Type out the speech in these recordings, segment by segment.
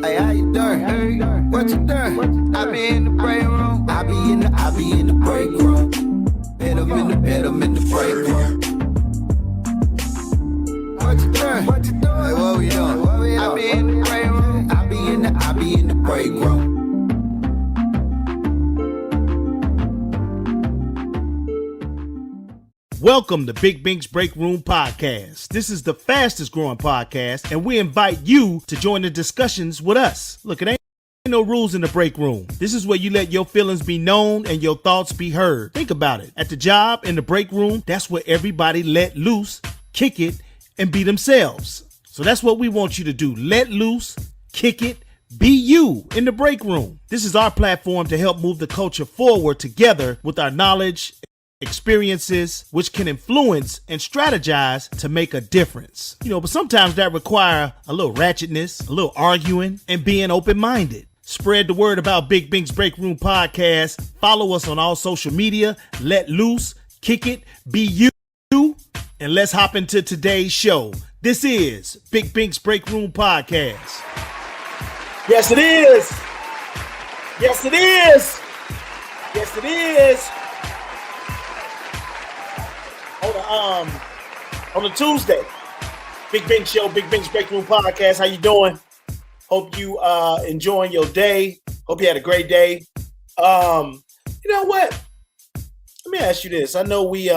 Hey, how you doing? What you doing? I be in the break room. I be in the break room. Hit 'em in the break room. What you doing? Hey, what we doing? I be in the break room. I be in the break room. Welcome to Bink's Break Room Podcast. This is the fastest growing podcast, and we invite you to join the discussions with us. Look, it ain't no rules in the break room. This is where you let your feelings be known and your thoughts be heard. Think about it. At the job, in the break room, that's where everybody let loose, kick it, and be themselves. So that's what we want you to do. Let loose, kick it, be you in the break room. This is our platform to help move the culture forward together with our knowledge, experiences, which can influence and strategize to make a difference. But sometimes that require a little ratchetness, a little arguing, and being open-minded. Spread the word about Bink's Break Room Podcast. Follow us on all social media. Let loose, kick it, be you, and let's hop into today's show. This is Bink's Break Room Podcast. Yes, it is. Yes, it is. Yes, it is. On a Tuesday, Big Bink Show, Bink's Break Room Podcast. How you doing? Hope you enjoying your day. Hope you had a great day. You know what? Let me ask you this. I know we've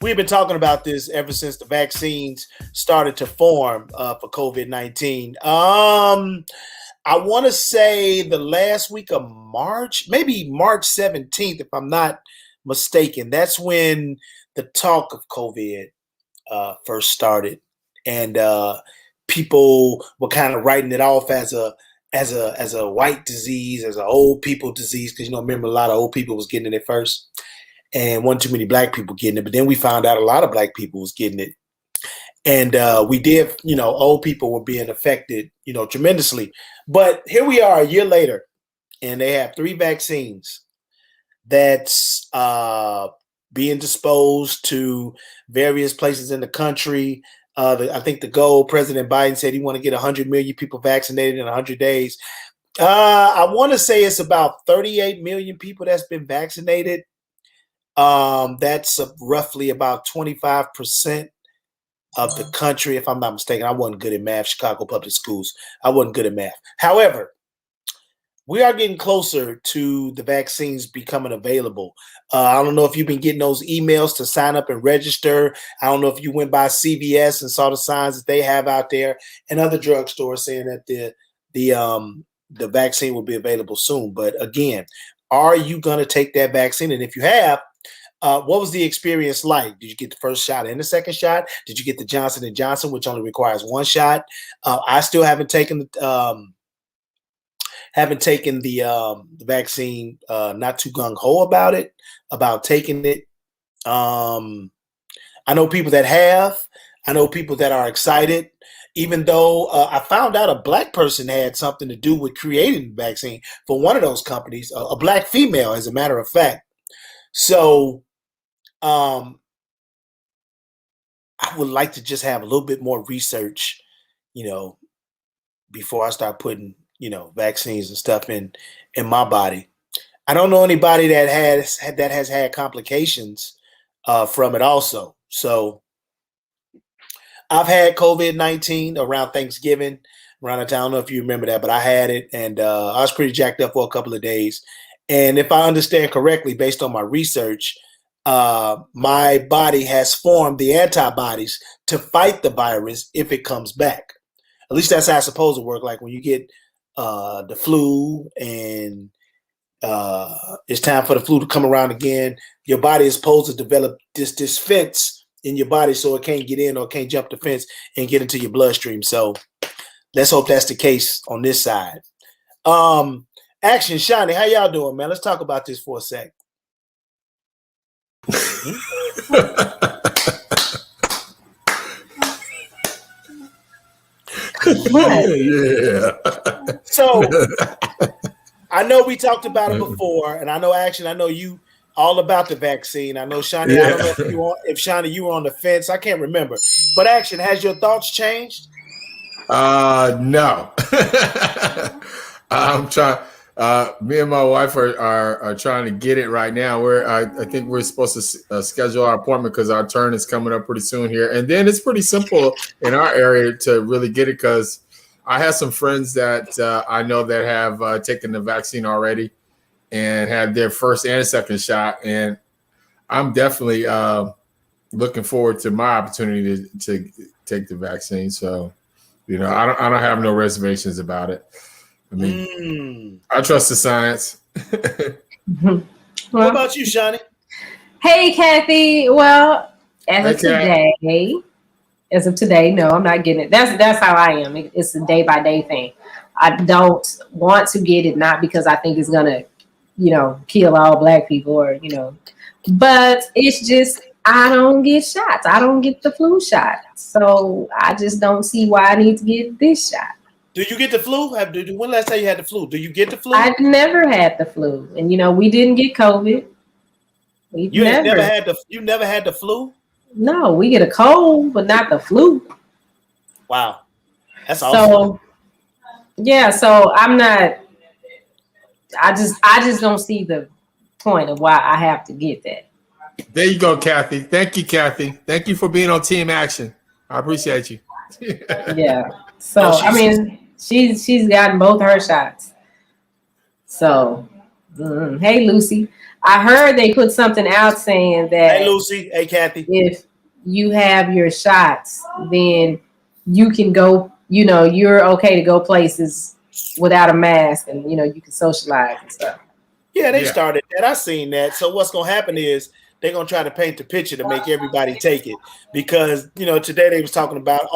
been talking about this ever since the vaccines started to form for COVID-19. I want to say the last week of March, maybe March 17th, if I'm not mistaken. That's when the talk of COVID first started, and people were kind of writing it off as a white disease, as an old people disease, because remember a lot of old people was getting it first, and wasn't too many black people getting it. But then we found out a lot of black people was getting it, and we did, old people were being affected, tremendously. But here we are a year later, and they have 3 vaccines that's being disposed to various places in the country. I think the goal, President Biden said he want to get 100 million people vaccinated in 100 days. I want to say it's about 38 million people that's been vaccinated. That's roughly about 25% of the country, if I'm not mistaken. I wasn't good at math. Chicago public schools. I wasn't good at math. However, we are getting closer to the vaccines becoming available. I don't know if you've been getting those emails to sign up and register. I don't know if you went by CVS and saw the signs that they have out there and other drugstores saying that the vaccine will be available soon. But again, are you going to take that vaccine? And if you have, what was the experience like? Did you get the first shot and the second shot? Did you get the Johnson & Johnson, which only requires 1 shot? I still haven't taken the vaccine, not too gung-ho about taking it. I know people that have. I know people that are excited, even though I found out a black person had something to do with creating the vaccine for one of those companies, a black female, as a matter of fact. So I would like to just have a little bit more research, before I start putting vaccines and stuff in my body. I don't know anybody that has had complications from it also. So I've had COVID-19 around Thanksgiving, around the time. I don't know if you remember that, but I had it, and I was pretty jacked up for a couple of days. And if I understand correctly, based on my research, my body has formed the antibodies to fight the virus if it comes back. At least that's how it's supposed to work. Like when you get the flu and it's time for the flu to come around again, your body is supposed to develop this fence in your body so it can't get in or can't jump the fence and get into your bloodstream. So let's hope that's the case on this side. Action, Shani, how y'all doing, man? Let's talk about this for a sec. Yeah. So I know we talked about it before, and I know Action, I know you all about the vaccine. I know Shani, I don't know if Shani, you were on the fence. I can't remember. But Action, has your thoughts changed? No. I'm trying. Me and my wife are trying to get it right now. I think we're supposed to schedule our appointment because our turn is coming up pretty soon here. And then it's pretty simple in our area to really get it because I have some friends that I know that have taken the vaccine already and had their first and second shot. And I'm definitely looking forward to my opportunity to take the vaccine. So, you know, I don't have no reservations about it. I mean, I trust the science. What about you, Shani? Hey, Kathy. Well, as of today, no, I'm not getting it. That's how I am. It's a day by day thing. I don't want to get it, not because I think it's gonna, kill all Black people or, but it's just I don't get shots. I don't get the flu shot, so I just don't see why I need to get this shot. Do you get the flu? When last time you had the flu? Do you get the flu? I've never had the flu, and we didn't get COVID. You never had the flu? No, we get a cold, but not the flu. Wow, that's awesome. So I'm not. I just don't see the point of why I have to get that. There you go, Kathy. Thank you, Kathy. Thank you for being on Team Action. I appreciate you. Yeah. So she's gotten both her shots. So, hey, Lucy. I heard they put something out saying that. Hey, Lucy. Hey, Kathy. If you have your shots, then you can go. You're okay to go places without a mask, and you can socialize and stuff. Yeah, they started that. I seen that. So what's gonna happen is they're gonna try to paint the picture to make everybody take it because today they was talking about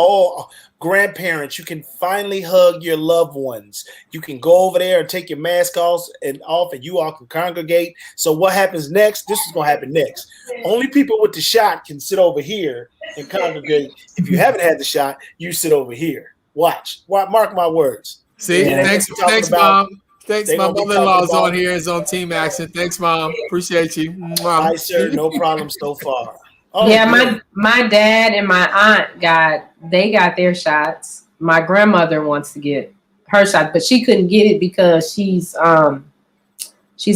grandparents. You can finally hug your loved ones. You can go over there and take your mask off, and you all can congregate. So what happens next? This is gonna happen next. Only people with the shot can sit over here and congregate. If you haven't had the shot, you sit over here. Watch. Mark my words. See, thanks, Mom. Thanks, my mother-in-law's on here. Is on Team Action. Thanks, Mom. Appreciate you. Hi, sir. No problem so far. My dad and my aunt got their shots. My grandmother wants to get her shot, but she couldn't get it because she's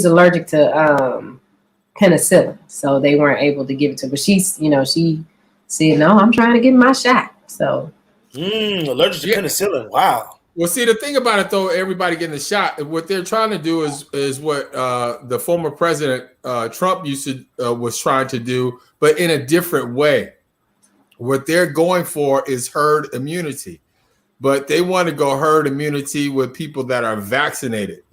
allergic to penicillin, so they weren't able to give it to her. But she said, "No, I'm trying to get my shot." So allergic to penicillin. Wow. Well, see, the thing about it, though, everybody getting the shot, what they're trying to do is what the former president Trump was trying to do, but in a different way. What they're going for is herd immunity, but they want to go herd immunity with people that are vaccinated.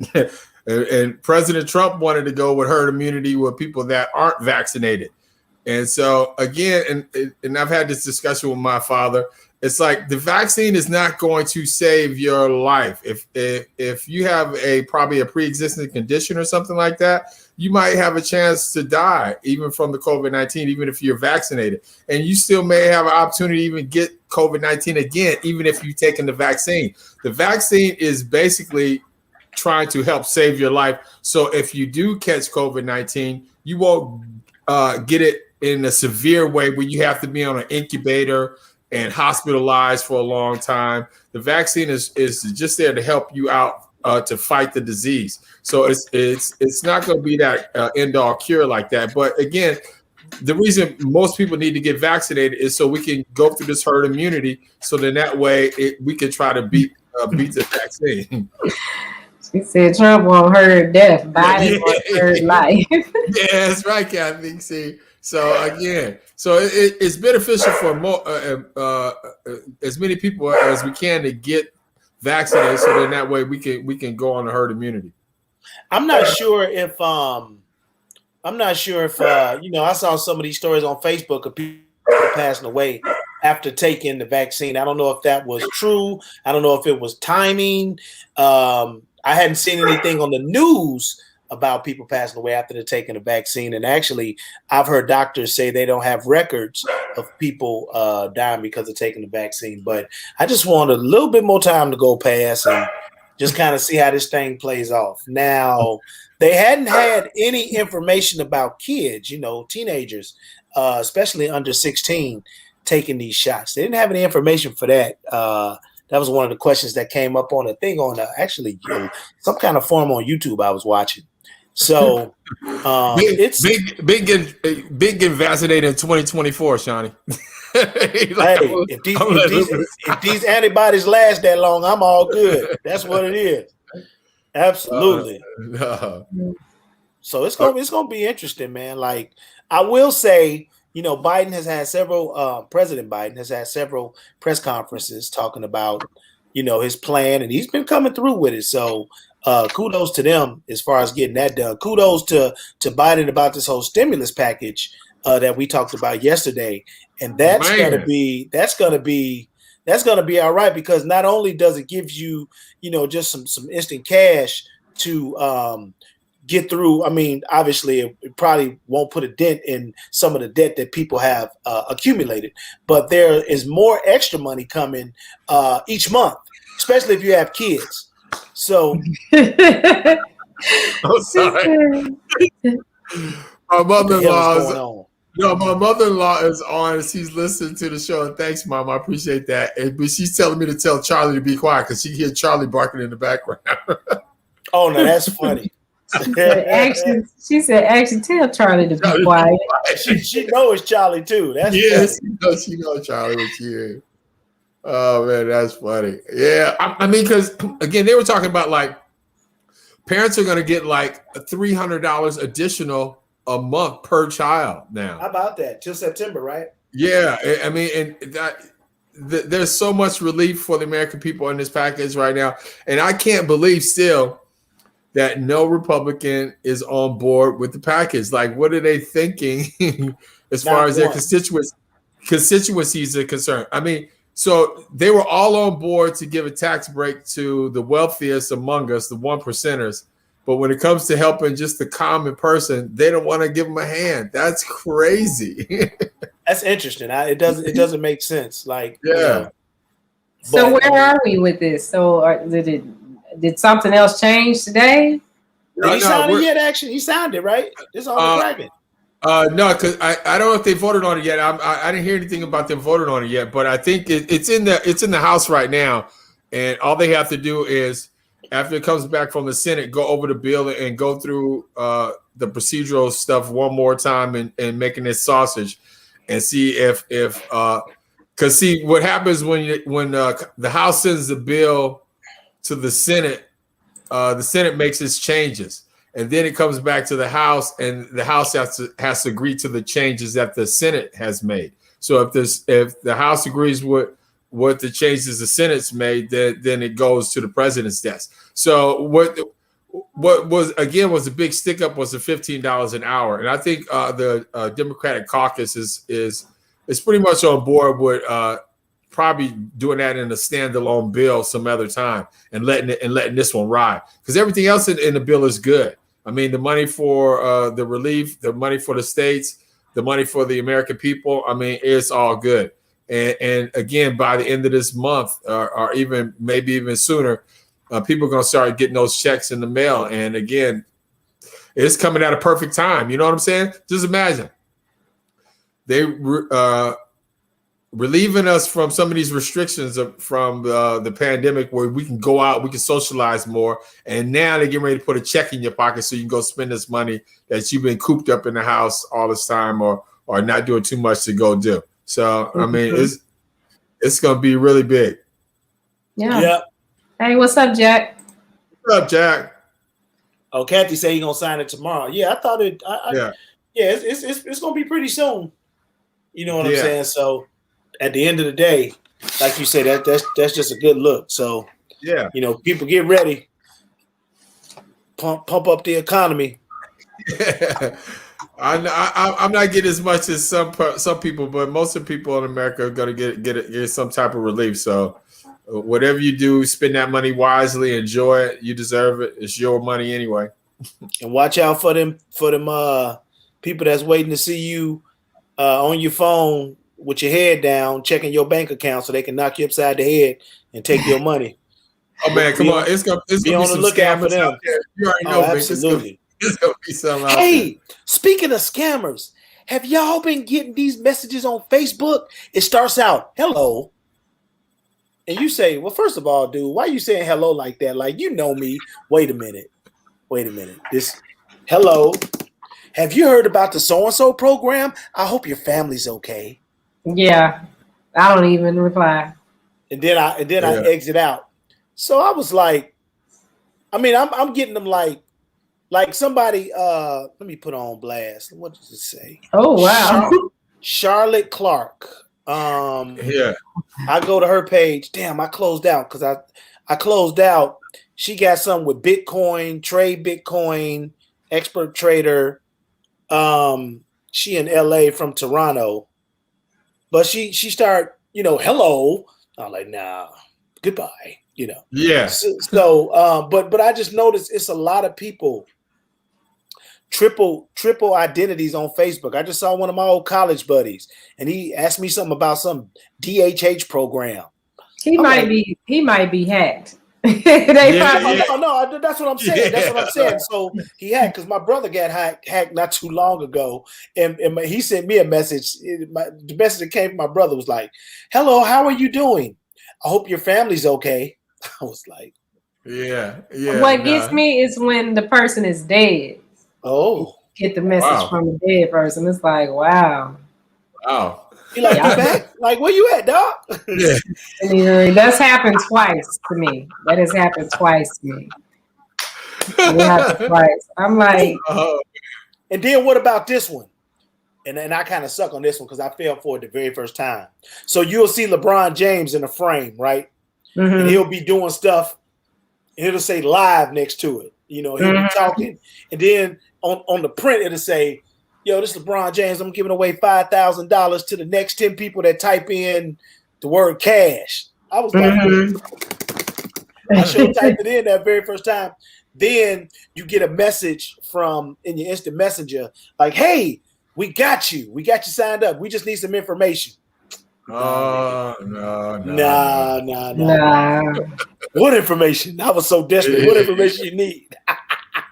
And President Trump wanted to go with herd immunity with people that aren't vaccinated. And so, again, and I've had this discussion with my father. It's like the vaccine is not going to save your life. If you have probably a pre-existing condition or something like that, you might have a chance to die even from the COVID-19, even if you're vaccinated. And you still may have an opportunity to even get COVID-19 again, even if you've taken the vaccine. The vaccine is basically trying to help save your life. So if you do catch COVID-19, you won't get it in a severe way where you have to be on an incubator and hospitalized for a long time. The vaccine is just there to help you out to fight the disease. So it's not going to be that end all cure like that. But again, the reason most people need to get vaccinated is so we can go through this herd immunity. So then that way we can try to beat the vaccine. She said Trump won't hurt death, Biden won't hurt life. Yeah, that's right, Kathy. See, so again, it's beneficial for as many people as we can to get vaccinated, so then that way we can go on the herd immunity. I'm not sure if I saw some of these stories on Facebook of people passing away after taking the vaccine. I don't know if that was true. I don't know if it was timing. I hadn't seen anything on the news about people passing away after they're taking the vaccine. And actually, I've heard doctors say they don't have records of people dying because of taking the vaccine. But I just want a little bit more time to go past and just kind of see how this thing plays off. Now, they hadn't had any information about kids, teenagers, especially under 16, taking these shots. They didn't have any information for that. That was one of the questions that came up on a thing on some kind of forum on YouTube I was watching. So it's big getting vaccinated in 2024, Shawnee. If these antibodies last that long, I'm all good. That's what it is. Absolutely. So it's gonna be interesting, man. Like I will say, Biden has had several. President Biden has had several press conferences talking about, his plan, and he's been coming through with it. So kudos to them as far as getting that done. Kudos to Biden about this whole stimulus package that we talked about yesterday, and that's gonna be all right, because not only does it give you, just some instant cash to get through. I mean, obviously, it probably won't put a dent in some of the debt that people have accumulated, but there is more extra money coming each month, especially if you have kids. So, sorry. My mother-in-law is on. She's listening to the show, and thanks, Mom. I appreciate that. But she's telling me to tell Charlie to be quiet because she hears Charlie barking in the background. Oh, no, that's funny. She said, actually, tell Charlie to be quiet. She knows it's Charlie too. That's she knows Charlie was here. Oh man, that's funny. Yeah, I mean, because again, they were talking about like parents are going to get like $300 additional a month per child now. How about that? Till September, right? Yeah, I mean, and there's so much relief for the American people in this package right now, and I can't believe still that no Republican is on board with the package. Like, what are they thinking as far as their constituencies are concerned? I mean, so they were all on board to give a tax break to the wealthiest among us, the 1%ers. But when it comes to helping just the common person, they don't want to give them a hand. That's crazy. That's interesting. It doesn't make sense. Like, yeah. So where are we with this? So did something else change today? Did he sign it yet? Actually, he signed it, right? This all the bracket. No, because I don't know if they voted on it yet. I didn't hear anything about them voting on it yet, but I think it's in the House right now, and all they have to do is, after it comes back from the Senate, go over the bill and go through the procedural stuff one more time and making this sausage, and see if because see what happens when the House sends the bill to the Senate makes its changes, and then it comes back to the House, and the House has to agree to the changes that the Senate has made. So if the House agrees with what the changes the Senate's made, then it goes to the president's desk. So what was the big stick up was the $15 an hour, and I think the Democratic caucus is pretty much on board with probably doing that in a standalone bill some other time and letting this one ride, because everything else in the bill is good. I mean, the money for the relief, the money for the states, the money for the American people. I mean, it's all good. And again, by the end of this month, or even maybe even sooner, people are going to start getting those checks in the mail. And again, it's coming at a perfect time. You know what I'm saying? Just imagine relieving us from some of these restrictions from the pandemic, where we can go out, we can socialize more, and now they're getting ready to put a check in your pocket so you can go spend this money that you've been cooped up in the house all this time, or not doing too much to go do. So I mean, it's going to be really big. Yeah. Hey, what's up, Jack? What's up, Jack? Oh, Kathy say you're gonna sign it tomorrow. Yeah, I thought it. It's gonna be pretty soon. You know what I'm saying? So at the end of the day, like you said, that's just a good look. So you know, people get ready, pump up the economy. I'm not getting as much as some people, but most of the people in America are gonna get some type of relief. So whatever you do, spend that money wisely, enjoy it. You deserve it. It's your money anyway. And watch out for them people that's waiting to see you on your phone with your head down, checking your bank account so they can knock you upside the head and take your money. Oh man, come on! It's gonna be on the lookout for them. You already know, absolutely. It's gonna be something. Hey, speaking of scammers, have y'all been getting these messages on Facebook? It starts out, "Hello." And you say, well, first of all, dude, why are you saying hello like that? Like, you know me. Wait a minute. This, hello. Have you heard about the so-and-so program? I hope your family's okay. Yeah. I don't even reply. And then I exit out. So I was like, I mean, I'm getting them like somebody, let me put on blast. What does it say? Oh, wow. Charlotte Clark. I go to her page. Damn, I closed out because I closed out. She got something with Bitcoin, trade Bitcoin, expert trader. She in LA from Toronto, but she started, hello. I'm like, nah, goodbye, Yeah. So but I just noticed it's a lot of people. Triple identities on Facebook. I just saw one of my old college buddies, and he asked me something about some DHH program. He might be hacked. No, that's what I'm saying. That's what I'm saying. So he hacked because my brother got hacked not too long ago, and he sent me a message. The message that came from my brother was like, "Hello, how are you doing? I hope your family's okay." I was like, "Yeah." What gets me is when the person is dead. Oh, get the message from the dead person. It's like, wow. You like, you back? Like, where you at, dog? Yeah. That's happened twice to me. That has happened twice to me. It happened twice. I'm like, and then what about this one? And I kind of suck on this one because I fell for it the very first time. So you'll see LeBron James in a frame, right? Mm-hmm. And he'll be doing stuff, and it'll say live next to it. He'll be talking, and then on the print it'll say, "Yo, this is LeBron James. I'm giving away $5,000 to the next 10 people that type in the word cash." I was like, I should have typed it in that very first time. Then you get a message in your instant messenger like, "Hey, we got you signed up. We just need some information." No. What information? I was so desperate. What information you need?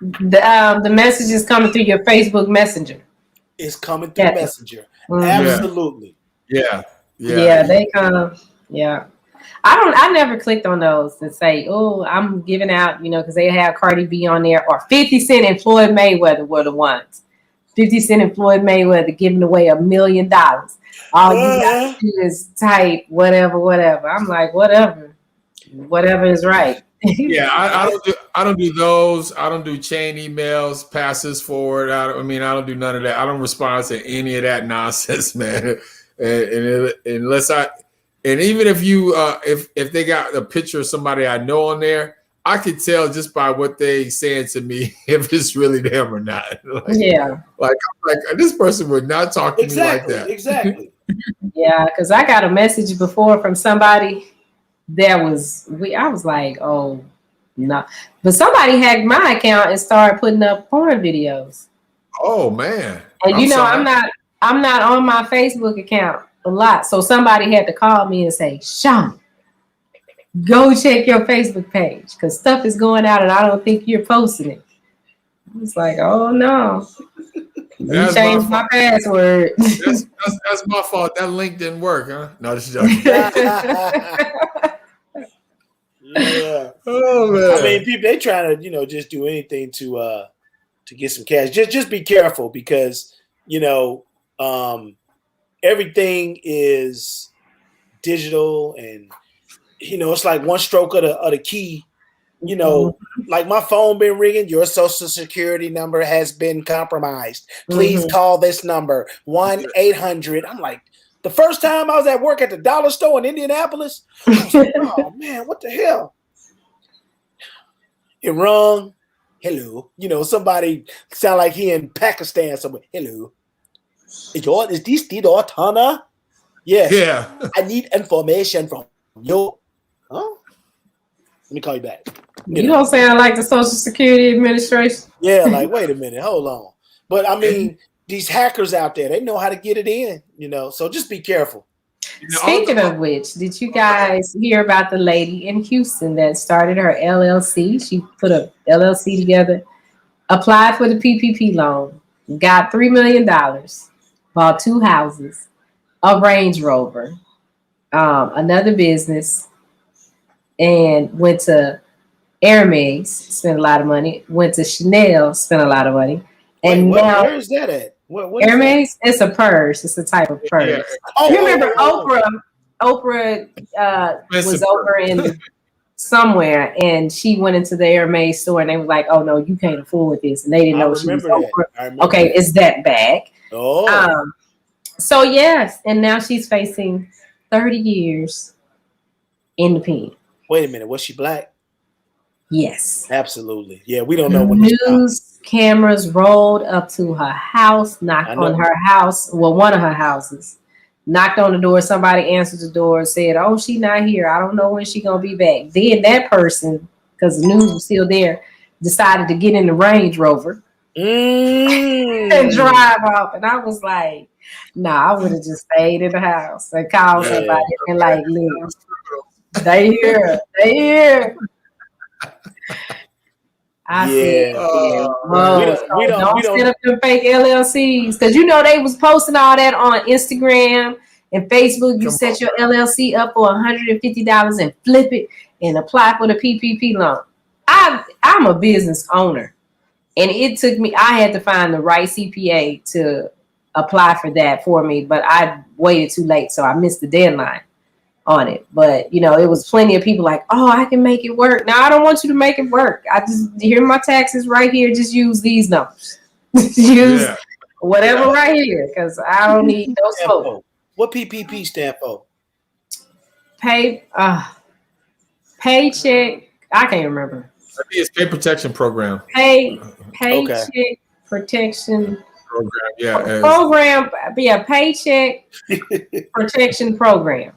The message is coming through your Facebook Messenger. It's coming through Messenger. Mm-hmm. Absolutely. Yeah. They come. Yeah. I never clicked on those that say, "Oh, I'm giving out," because they have Cardi B on there, or 50 Cent and Floyd Mayweather were the ones. 50 Cent and Floyd Mayweather giving away $1 million. All you got to do is type whatever. I'm like, whatever is right. Yeah, I don't do those. I don't do chain emails, passes forward. I don't do none of that. I don't respond to any of that nonsense, man. And even if you if they got a picture of somebody I know on there, I could tell just by what they saying to me if it's really them or not. Like this person would not talk to me like that. Exactly. Yeah, because I got a message before from somebody that I was like, oh no. But somebody hacked my account and started putting up porn videos. Oh man. And I'm not on my Facebook account a lot. So somebody had to call me and say, "Sean, go check your Facebook page because stuff is going out and I don't think you're posting it." I was like, oh no. You changed my password. That's That's my fault. That link didn't work, huh? No, this is joking. Yeah. Oh man. I mean, people they trying to just do anything to get some cash. Just be careful because everything is digital and it's like one stroke of the key. Like my phone been ringing. Your social security number has been compromised. Please call this number 1-800. I'm like, the first time I was at work at the dollar store in Indianapolis, I was like, oh man, what the hell? It rung. Hello. Somebody sound like he in Pakistan somewhere. Hello. Is this the Tana? Yes. Yeah. I need information from you. Huh? Let me call you back. You don't sound like the Social Security Administration. Yeah, like, wait a minute. Hold on. But I mean, these hackers out there, they know how to get it in, so just be careful. Speaking of which, did you guys hear about the lady in Houston that started her LLC? She put a LLC together, applied for the PPP loan, got $3 million, bought 2 houses, a Range Rover, another business, and went to Hermes, spent a lot of money, went to Chanel, spent a lot of money. And now, where is that at? What Hermes, it's a purse. It's a type of purse. Yeah. Oh, you remember Oprah? Oprah was over in somewhere, and she went into the Hermes store, and they were like, "Oh no, you can't afford this," and they didn't know she was Oprah. Okay, it's that bad. Oh, so yes, and now she's facing 30 years in the pen. Wait a minute, was she black? Yes, absolutely. Yeah, we don't know what news cameras rolled up to her house, knocked on her house. Well, one of her houses, knocked on the door. Somebody answered the door and said, "Oh, she's not here. I don't know when she's gonna be back." Then that person, because the news was still there, decided to get in the Range Rover and drive off. And I was like, "Nah, I would have just stayed in the house and called somebody and like, look, they here." I said, we don't set up them fake LLCs, because they was posting all that on Instagram and Facebook. You set your LLC up for $150 and flip it and apply for the PPP loan. I'm a business owner, and it took me. I had to find the right CPA to apply for that for me, but I waited too late, so I missed the deadline on it. But it was plenty of people like, "Oh, I can make it work." Now I don't want you to make it work. I just hear my taxes right here. Just use these numbers. Use whatever right here, because I don't need no smoke. What PPP stand for? Paycheck. I can't remember. I think it's Pay Protection Program. Paycheck Protection Program. Yeah. Program. Yeah, Paycheck Protection Program.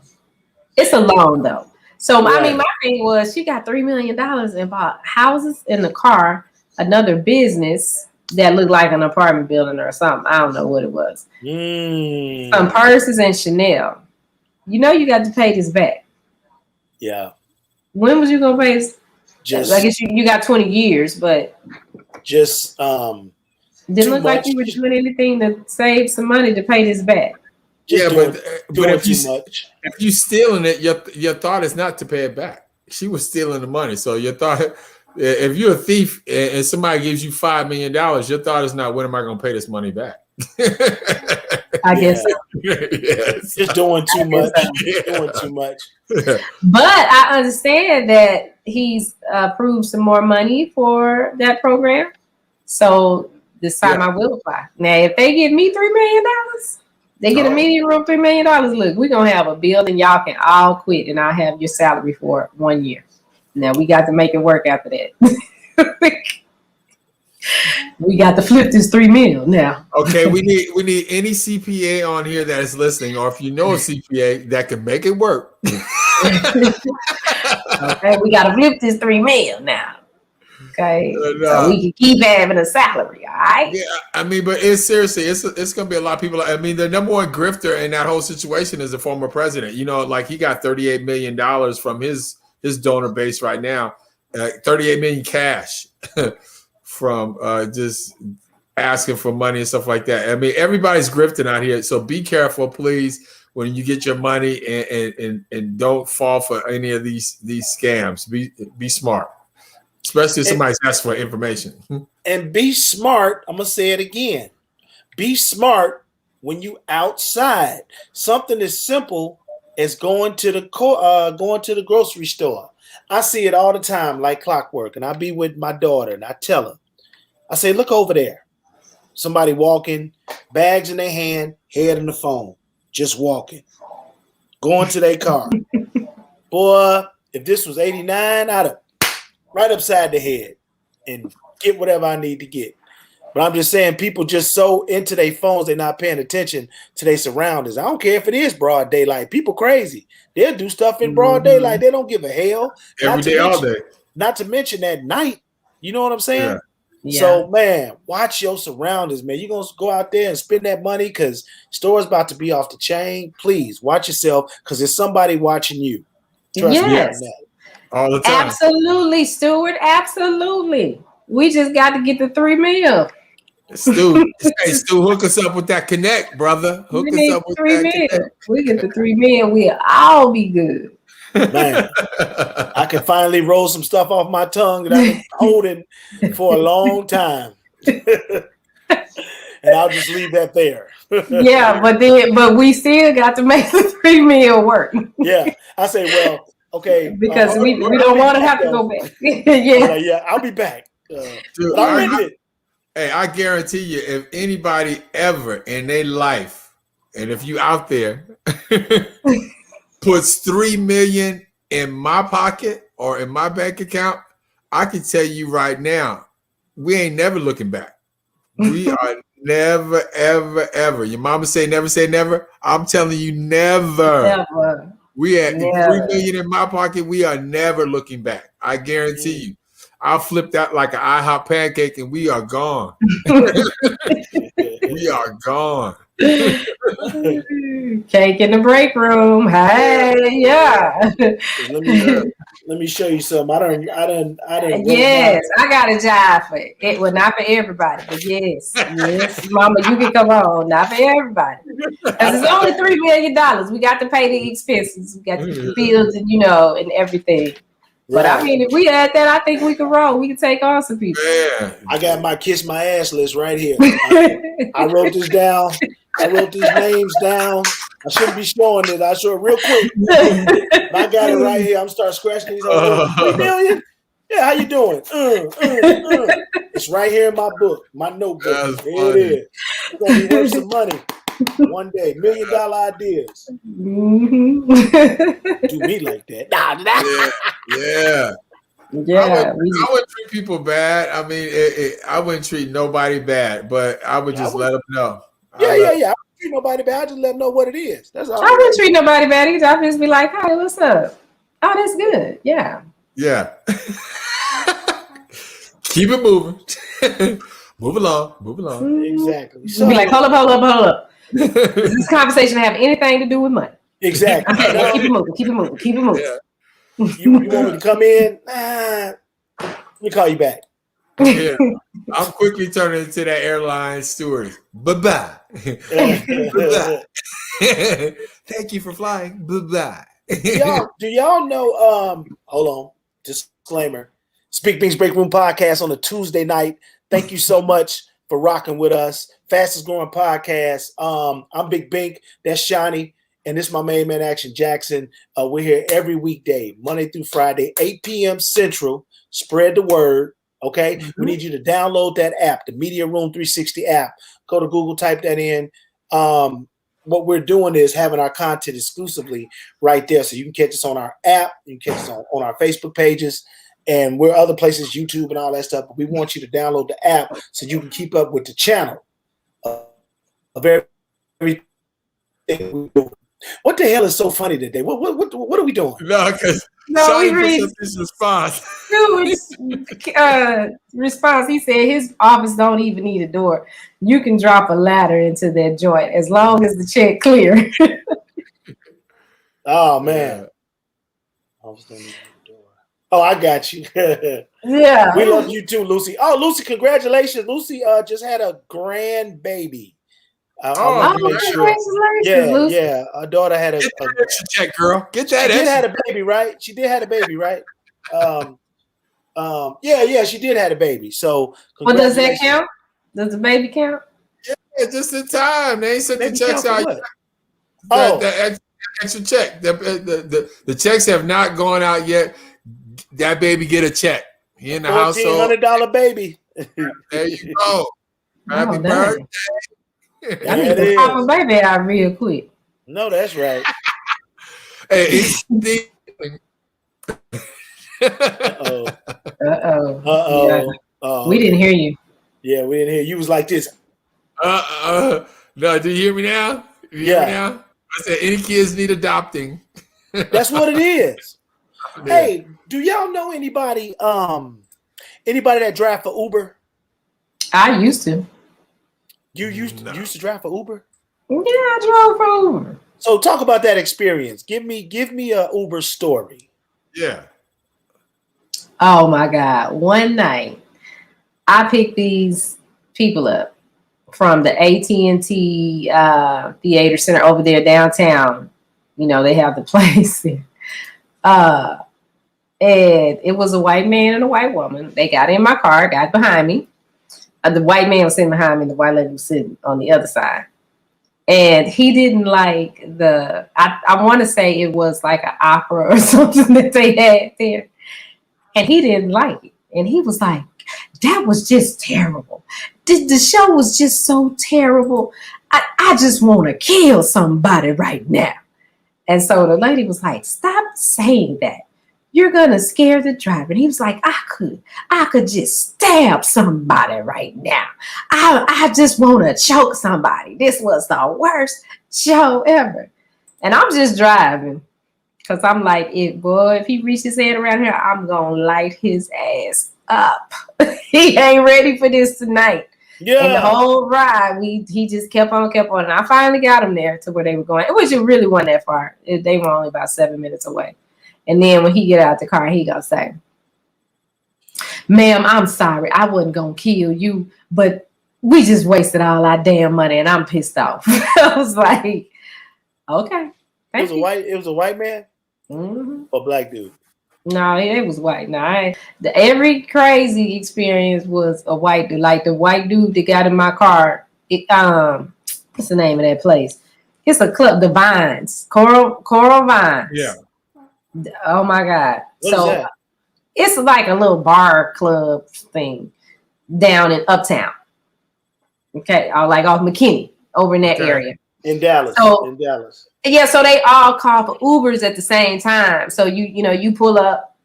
It's a loan though. So I mean, my thing was she got $3 million and bought houses and a car, another business that looked like an apartment building or something. I don't know what it was. Some purses and Chanel. You got to pay this back. Yeah. When was you gonna pay this? I guess you got 20 years, but just didn't look like you were doing anything to save some money to pay this back. But if you stealing it, your thought is not to pay it back. She was stealing the money, so your thought, if you're a thief and somebody gives you $5 million, your thought is not, when am I going to pay this money back? I guess so. Yes. Just doing too much. Doing too much. But I understand that he's approved some more money for that program, so this time I will apply. Now, if they give me $3 million. They get a median room, $3 million. Look, we're going to have a bill and y'all can all quit and I'll have your salary for 1 year. Now, we got to make it work after that. We got to flip this $3 million now. Okay, we need any CPA on here that is listening, or if you know a CPA that can make it work. Okay, we got to flip this $3 million now. Okay, so we can keep having a salary, all right? Yeah, I mean, but it's seriously, it's going to be a lot of people. I mean, the number one grifter in that whole situation is the former president. Like he got $38 million from his donor base right now, $38 million cash from just asking for money and stuff like that. I mean, everybody's grifting out here, so be careful, please, when you get your money, and don't fall for any of these scams. Be smart, especially if somebody's asking for information. And be smart. I'm gonna say it again. Be smart when you outside. Something as simple as going to the grocery store. I see it all the time, like clockwork, and I be with my daughter, and I tell her, I say, look over there. Somebody walking, bags in their hand, head in the phone, just walking, going to their car. Boy, if this was 89, I'd have right upside the head and get whatever I need to get. But I'm just saying, people just so into their phones, they're not paying attention to their surroundings. I don't care if it is broad daylight. People crazy. They'll do stuff in broad daylight. They don't give a hell. Every day, all day. Not to mention at night. You know what I'm saying? Yeah. Yeah. So, man, watch your surroundings, man. You're going to go out there and spend that money because store's about to be off the chain. Please watch yourself because there's somebody watching you. Trust me on that. All the time. Absolutely, Stuart. Absolutely. We just got to get the 3 meal. Stu, hey, Stu, hook us up with that connect, brother. Hook us up with 3 that meal. connect. We get the 3 meal. We'll all be good. Man, I can finally roll some stuff off my tongue that I've been holding for a long time. And I'll just leave that there. Yeah, but we still got to make the 3 meal work. Yeah. I say, well, okay. Because we don't want to have to go back. Yeah, I'll be back. Dude, I guarantee you, if anybody ever in their life, and if you out there, puts $3 million in my pocket or in my bank account, I can tell you right now, we ain't never looking back. We are never, ever, ever. Your mama say never. I'm telling you, never. Never. We had $3 million in my pocket. We are never looking back. I guarantee you. I'll flip that like an IHOP pancake, and we are gone. We are gone. Cake in the break room. Hey, yeah. Let me show you something. I done. Yes, I got a job for it. Well, not for everybody, but yes, Mama, you can come on. Not for everybody, because it's only $3 million. We got to pay the expenses. We got to pay the bills, and and everything. But I mean, if we had that, I think we could roll. We could take on some people. Yeah. I got my kiss my ass list right here. I wrote this down. I wrote these names down. I shouldn't be showing it. I show it real quick. I got it right here. I'm start scratching these. 3 million? Yeah, how you doing? It's right here in my book, my notebook. There it is. It's gonna be worth some money one day. $1 million ideas. Do me like that? Yeah. I wouldn't treat people bad. I mean, I wouldn't treat nobody bad, but I would just let them know. Yeah. I wouldn't treat nobody bad. I just let them know what it is. That's all. I wouldn't treat nobody bad either. I'd just be like, "Hey, what's up? Oh, that's good. Yeah. Yeah. Keep it moving. Move along. Exactly. So be like, hold up. Does this conversation have anything to do with money? Exactly. Okay, keep it moving. Yeah. You want me to come in? Let me call you back. Yeah. I'm quickly turning into that airline steward. Bye-bye. Bye-bye. Thank you for flying. Bye-bye. Do y'all know, hold on, disclaimer. Speak Bink's Break Room podcast on a Tuesday night. Thank you so much for rocking with us. Fastest growing podcast. I'm Big Bink. That's Shawnee. And this is my main man, Action Jackson. We're here every weekday, Monday through Friday, 8 p.m. Central. Spread the word, okay? Mm-hmm. We need you to download that app, the Media Room 360 app. Go to Google, type that in. What we're doing is having our content exclusively right there. So you can catch us on our app. You can catch us on our Facebook pages. And we're other places, YouTube and all that stuff. But we want you to download the app so you can keep up with the channel. Everything we do. What the hell is so funny today? What are we doing? No, because we read his response. Response. He said his office don't even need a door. You can drop a ladder into that joint as long as the check clear. Oh man. Office don't need a door. Oh, I got you. Yeah. We love you too, Lucy. Oh, Lucy, congratulations. Lucy just had a grandbaby. I Oh, wanted to make sure. Congratulations, Yeah, Lucy. yeah. Our daughter had get that extra check, girl. Get she that did extra. had a baby, right? She did have a baby, right? Yeah, she did have a baby. So Well, does that congratulations. count? Does the baby count? Yeah, just in time. They ain't sent the Baby checks count for out. what? The extra check. The checks have not gone out yet. That baby get a check. He in the household. $1,400 baby. There you go. Happy Oh, birthday. I need to pop a baby out real quick. No, that's right. Hey, Uh-oh. Uh-oh. Yeah. We didn't hear you. Yeah, we didn't hear. You was like this. no, do you hear me now? Do you hear me now? I said any kids need adopting. That's what it is. Yeah. Hey, do y'all know anybody that drive for Uber? I used to. You used to drive for Uber? Yeah, I drove for Uber. So talk about that experience. Give me a Uber story. Yeah. Oh my God. One night I picked these people up from the AT&T Theater Center over there downtown. You know, they have the place there. And it was a white man and a white woman. They got in my car, got behind me. The white man was sitting behind me, and the white lady was sitting on the other side. And he didn't like I want to say it was like an opera or something that they had there. And he didn't like it. And he was like, that was just terrible. The show was just so terrible. I just want to kill somebody right now. And so the lady was like, stop saying that. You're going to scare the driver. And he was like, I could just stab somebody right now. I just want to choke somebody. This was the worst show ever. And I'm just driving. Because I'm like, if he reaches his hand around here, I'm going to light his ass up. He ain't ready for this tonight. Yeah. And the whole ride, he just kept on. And I finally got him there to where they were going. Which it really wasn't that far. They were only about 7 minutes away. And then when he get out the car, he gonna say, ma'am, I'm sorry. I wasn't gonna kill you, but we just wasted all our damn money and I'm pissed off. I was like, okay. It was a white man? Mm-hmm. Or black dude? No, it was white. No, every crazy experience was a white dude. Like the white dude that got in my car. What's the name of that place? It's a club, the Vines, Coral Vines. Yeah. Oh my God! What is that? It's like a little bar club thing down in Uptown. Okay, like off McKinney, over in that area. In Dallas. Yeah, so they all call for Ubers at the same time. So you pull up.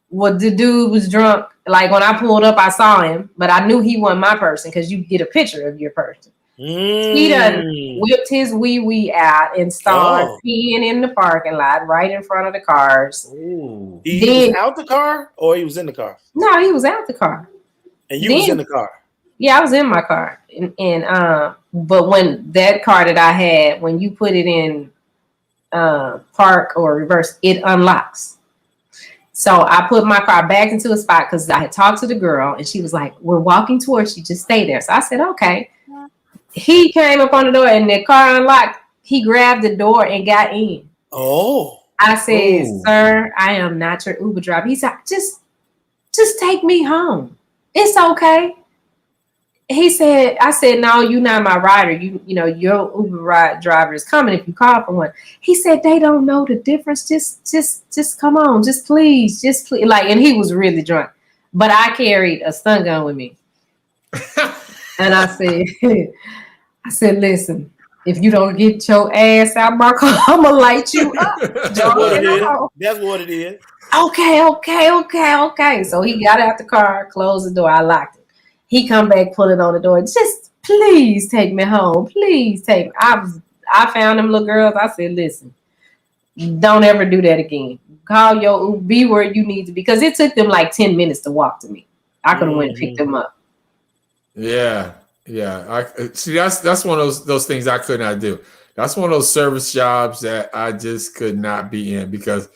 Well, the dude was drunk. Like when I pulled up, I saw him, but I knew he wasn't my person because you get a picture of your person. He done whipped his wee out and started peeing in the parking lot right in front of the cars. He was out the car or he was in the car? No, he was out the car. And you was in the car? Yeah, I was in my car. But when that car that I had, when you put it in park or reverse, it unlocks. So I put my car back into a spot because I had talked to the girl and she was like, we're walking towards you, just stay there. So I said, okay. He came up on the door and the car unlocked. He grabbed the door and got in. Oh. I said, sir, I am not your Uber driver. He said, just take me home. It's okay. I said, no, you're not my rider. You know, your Uber ride driver is coming if you call for one. He said, they don't know the difference. Just come on. Just please. Like, and he was really drunk. But I carried a stun gun with me. And I said, listen, if you don't get your ass out my car, I'm going to light you up. That's what it is. Okay. So he got out the car, closed the door. I locked it. He come back, put it on the door. Just please take me home. Please take me. I found them little girls. I said, listen, don't ever do that again. Call your Uber, be where you need to be. Because it took them like 10 minutes to walk to me. I could have went and picked them up. Yeah. I see. That's one of those things I could not do. That's one of those service jobs that I just could not be in because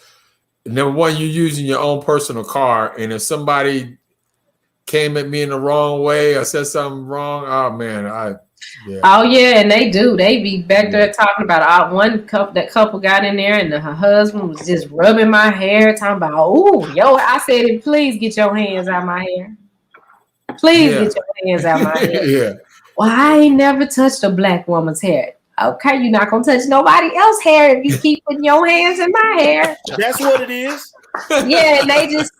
number one, you're using your own personal car, and if somebody came at me in the wrong way or said something wrong, oh man, Oh yeah, and they do. They be back there talking about that couple got in there, and her husband was just rubbing my hair, talking about, "Oh, yo," I said, "Please get your hands out my hair. Please get your hands out my hair." Yeah. Well, I ain't never touched a black woman's hair. Okay, you're not gonna touch nobody else's hair if you keep putting your hands in my hair. That's what it is. Yeah, and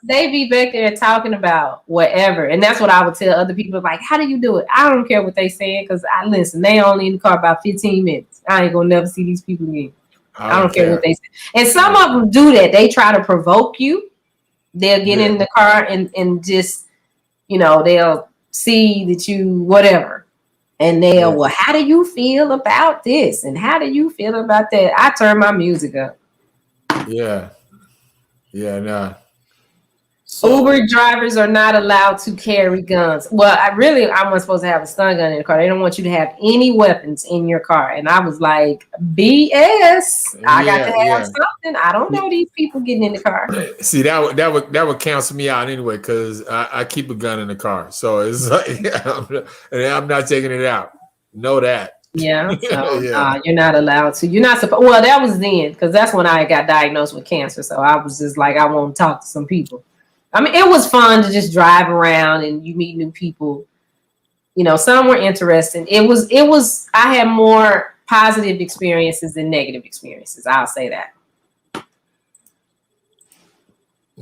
they be back there talking about whatever, and that's what I would tell other people. Like, how do you do it? I don't care what they saying because I listen. They only in the car about 15 minutes. I ain't gonna never see these people again. I don't care what they say. And some of them do that. They try to provoke you. They'll get in the car and just, they'll see that you whatever, and they'll well, how do you feel about this? And how do you feel about that? I turn my music up. Yeah. Yeah, no. Uber drivers are not allowed to carry guns. Well, I wasn't supposed to have a stun gun in the car. They don't want you to have any weapons in your car. And I was like, BS. I got to have something. I don't know these people getting in the car. See, that would cancel me out anyway, because I keep a gun in the car. So it's like I'm not taking it out. Know that. Yeah, so you're not allowed to. You're not supposed. Well, that was then, because that's when I got diagnosed with cancer. So I was just like, I want to talk to some people. I mean, it was fun to just drive around and you meet new people. Some were interesting. It was. I had more positive experiences than negative experiences. I'll say that.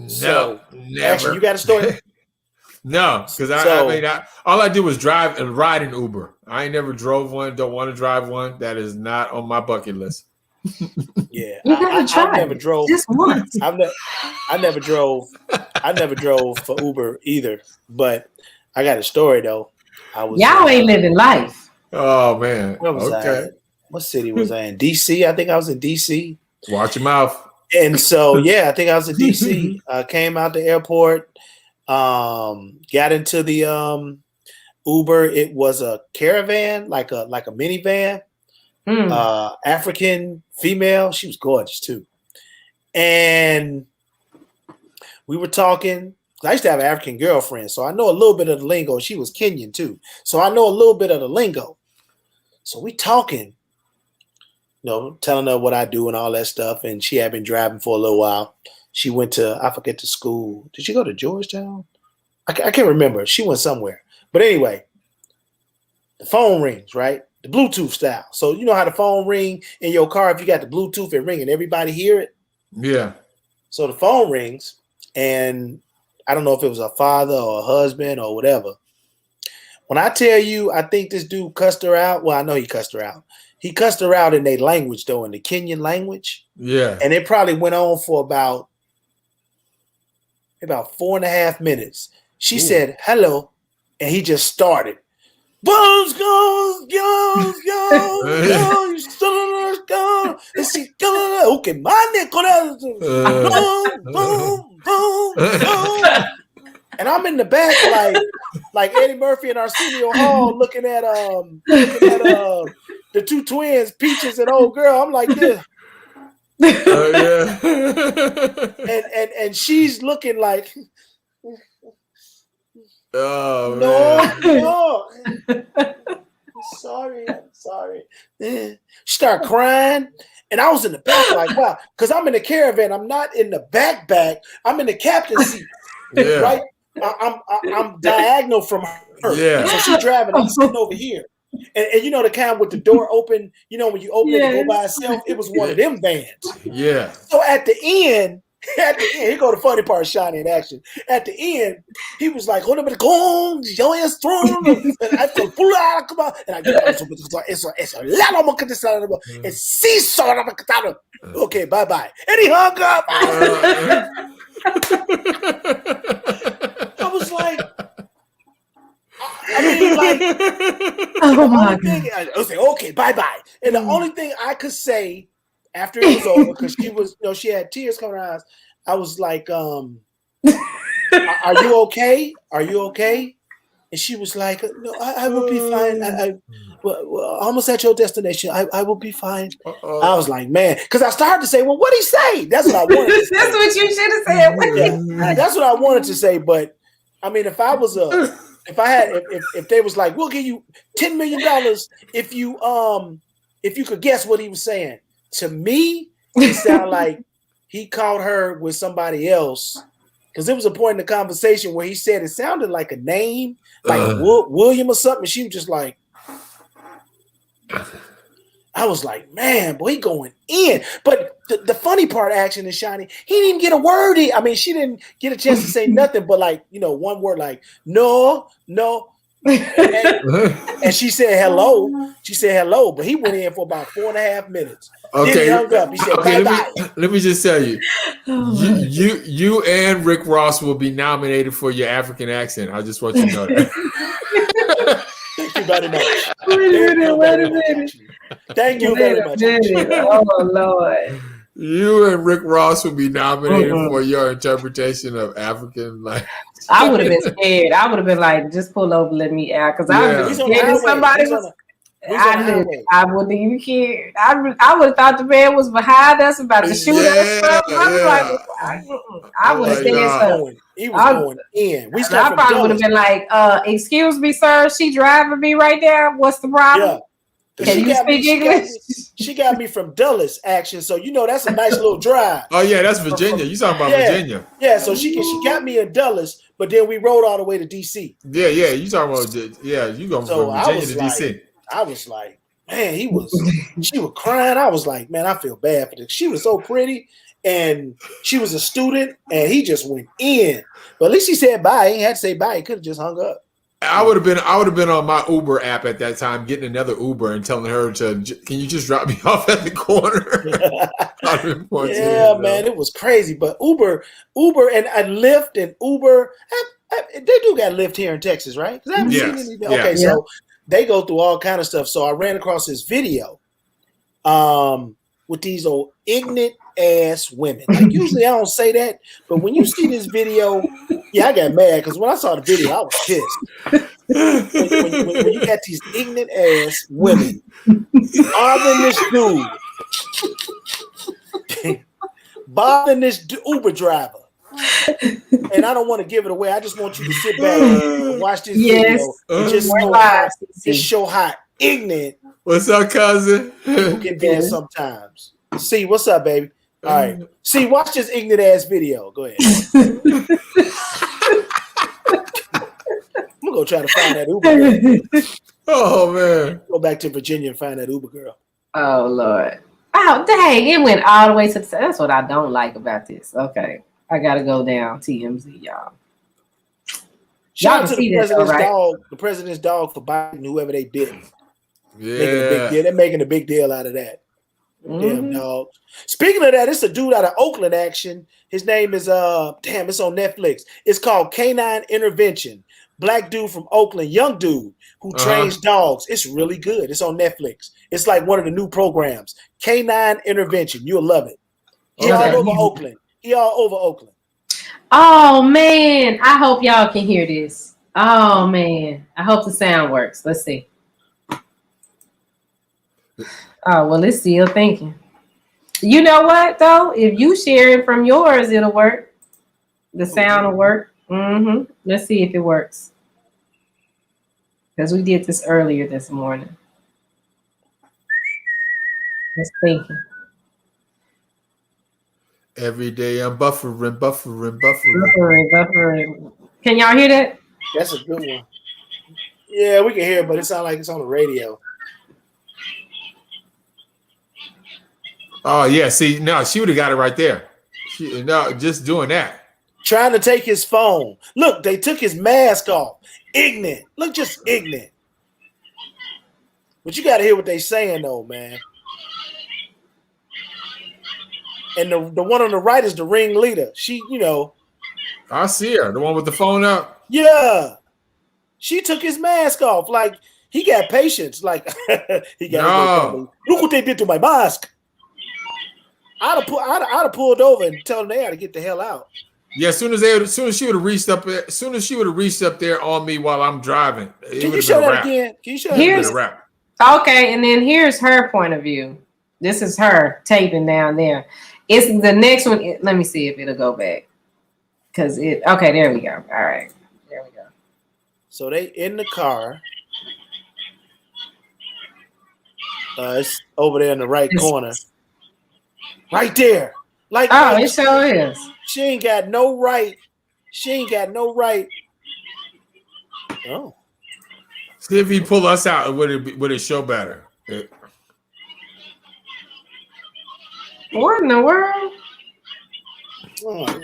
So, never. Actually, you got a story? No, because all I did was drive and ride an Uber. I ain't never drove one. Don't want to drive one. That is not on my bucket list. Yeah, I never drove. Just once. I never drove. I never drove for Uber either. But I got a story though. Y'all ain't living life. Oh man. Where was I? What city was I in? DC. I think I was in DC. Watch your mouth. And so I think I was in DC. Came out the airport. Got into the Uber. It was a caravan, like a minivan. African female. She was gorgeous too. And we were talking. I used to have an African girlfriend, so I know a little bit of the lingo. She was Kenyan too, so I know a little bit of the lingo. So we talking, telling her what I do and all that stuff. And she had been driving for a little while. She went to, I forget the school. Did she go to Georgetown? I can't remember. She went somewhere. But anyway, the phone rings, right? The Bluetooth style. So you know how the phone ring in your car, if you got the Bluetooth, it ring and everybody hear it? Yeah. So the phone rings, and I don't know if it was a father or a husband or whatever. When I tell you, I think this dude cussed her out. Well, I know he cussed her out. He cussed her out in their language, though, in the Kenyan language. Yeah. And it probably went on for about 4.5 minutes. She said, hello, and he just started. Bones, goes, okay, man, boom, boom, boom. And I'm in the back like Eddie Murphy in Arsenio Hall looking at the two twins, Peaches and old girl. I'm like this. And she's looking like no. I'm sorry. She started crying. And I was in the back like, wow, because I'm in the caravan. I'm not in the back. I'm in the captain's seat. Yeah. Right? I'm diagonal from her. Yeah. So she's driving. I'm sitting over here. And you know the kind with the door open, when you open it and go by itself, it was one of them vans. Yeah. So at the end, here go the funny part, Shawnee in action. At the end, he was like, hold a minute, go on, your ass thrown. And I go, pull out, come on. And I get it's a lot of this out of the and seesaw. Okay, bye-bye. And he hung up. I was like, oh my God. I was like, okay, bye-bye. And the only thing I could say after it was over, because she was, she had tears coming out. I was like, are you okay? Are you okay? And she was like, "No, I will be fine. Well, almost at your destination. I will be fine." I was like, "Man," because I started to say, "Well, what'd he say?" That's what I wanted to say. That's what you should have said. Yeah, that's what I wanted to say. But I mean, if they was like, "We'll give you $10 million if you could guess what he was saying," to me, it sounded like he caught her with somebody else. Because there was a point in the conversation where he said it sounded like a name, like William or something. She was just like, I was like, man, boy, he going in. But the funny part, Action and Shiny, he didn't even get a word in. I mean, she didn't get a chance to say nothing but like, one word like, no. And she said hello. She said hello, but he went in for about 4.5 minutes. Okay. Then he hung up. He said, bye-bye. Let me just tell you, you and Rick Ross will be nominated for your African accent. I just want you to know that. Thank you very much. Wait a minute. Thank you very much. Oh, Lord. You and Rick Ross will be nominated for your interpretation of African language. I would have been scared. I would have been like, just pull over, let me out. Because I would have been scared if somebody was. I wouldn't even care. I would have thought the man was behind us about to shoot us. I would have said something. He was going in. I probably would have been like, excuse me, sir, she driving me right there. What's the problem? Yeah. Can you speak English? She got me from Dulles, Action. So that's a nice little drive. Oh yeah, that's Virginia. You talking about Virginia? Yeah. So she got me in Dulles, but then we rode all the way to DC. Yeah. You talking about you going from Virginia to DC? I was like, man, she was crying. I was like, man, I feel bad for this. She was so pretty, and she was a student, and he just went in. But at least he said bye. He had to say bye. He could have just hung up. I would have been on my Uber app at that time, getting another Uber and telling her can you just drop me off at the corner? Yeah, man, it was crazy. But Uber, and Lyft and Uber, they do got Lyft here in Texas, right? Because I haven't seen anything. Okay, so they go through all kind of stuff. So I ran across this video with these old ignorant ass women. Like usually I don't say that, but when you see this video, I got mad because when I saw the video, I was pissed. when you got these ignorant ass women bothering this Uber driver. And I don't want to give it away. I just want you to sit back and watch this video and just show how ignorant. What's up, cousin? You can be sometimes. See, what's up, baby? All right. See, watch this ignorant ass video. Go ahead. I'm gonna go try to find that Uber girl. Oh man. Go back to Virginia and find that Uber girl. Oh Lord. Oh dang, it went all the way to the. That's what I don't like about this. Okay. I gotta go down TMZ, y'all. Shout out to the president's dog, the president's dog for biting whoever they bit. Yeah. They're making a big deal out of that. Damn dog. Speaking of that, it's a dude out of Oakland, Action. His name is it's on Netflix. It's called Canine Intervention. Black dude from Oakland, young dude who trains dogs. It's really good. It's on Netflix. It's like one of the new programs. Canine Intervention. You'll love it. He all over Oakland. Oh man, I hope y'all can hear this. Oh man, I hope the sound works. Let's see. Oh well, it's still thinking. You know what though? If you share it from yours, it'll work. The sound will work. Let's see if it works. Because we did this earlier this morning. Just thinking. Every day I'm buffering. Can y'all hear that? That's a good one. Yeah, we can hear it, but it sounds like it's on the radio. Oh yeah, see, no, she would have got it right there. Just doing that. Trying to take his phone. Look, they took his mask off. Ignorant. Look, just ignorant. But you got to hear what they saying, though, man. And the one on the right is the ringleader. She, I see her. The one with the phone up. Yeah. She took his mask off. Like, he got patience. Like, he got look what they did to my mask. I'd have pulled over and told them they had to get the hell out. Yeah, as soon as she would have reached up there on me while I'm driving, it Can would you have show been a that wrap. again? Can you show that Here's again? Wrap. okay, and then here's her point of view. This is her taping down there. It's the next one. Let me see if it'll go back. Cause it okay, there we go. All right. There we go. So they in the car. It's over there in the right corner. Right there. Like it sure is. she ain't got no right. She ain't got no right. Oh. See if he pull us out, would it show better? What in the world? Oh,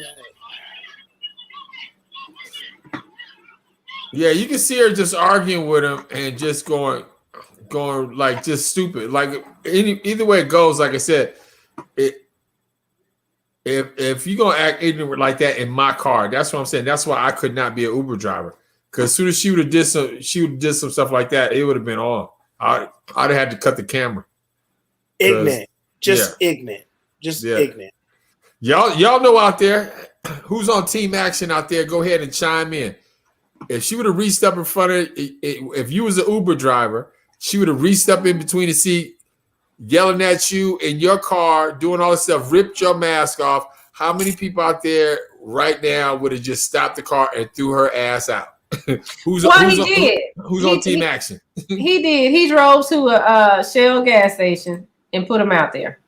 Yeah, you can see her just arguing with him and just going like just stupid. Like either way it goes, like I said, if you're gonna act ignorant like that in my car, that's what I'm saying. That's why I could not be an Uber driver. Because as soon as she would have did some stuff like that, it would have been on. I'd have had to cut the camera. ignorant. Just ignorant. Just ignorant. Y'all know out there who's on team action out there, go ahead and chime in. If she would have reached up in front of if you was an Uber driver, she would have reached up in between the seat, yelling at you in your car, doing all this stuff, ripped your mask off. How many people out there right now would have just stopped the car and threw her ass out? Who's on team action? He did. He drove to a Shell gas station and put him out there.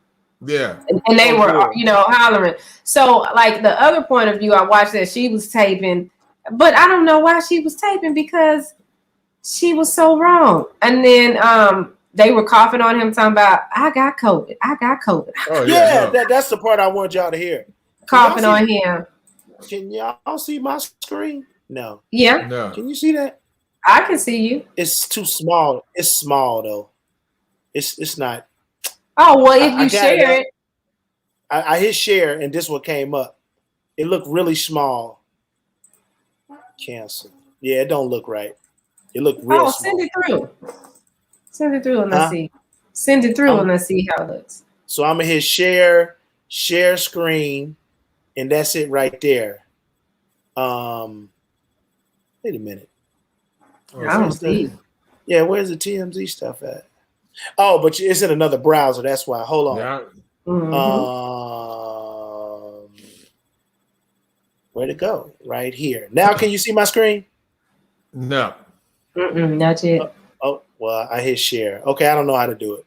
Yeah. And they were, hollering. So, like, the other point of view, I watched that she was taping, but I don't know why she was taping because she was so wrong. And then they were coughing on him, talking about, I got COVID. Oh, yeah. That's the part I want y'all to hear. Coughing on him. Can y'all see my screen? No. Yeah. No. Can you see that? I can see you. It's too small. It's small, though. It's not. Oh, well, if you share it. I hit share, and this one came up. It looked really small. Cancel. Yeah, it don't look right. It looked real small. Send it through. Send it through and let's see. Send it through and let's see how it looks. So I'm going to hit share screen, and that's it right there. Wait a minute. I don't see. Yeah, where's the TMZ stuff at? Oh, but it's in another browser. That's why. Hold on. Yeah. Where'd it go? Right here. Now, can you see my screen? No. Not yet. Oh, well, I hit share. Okay, I don't know how to do it.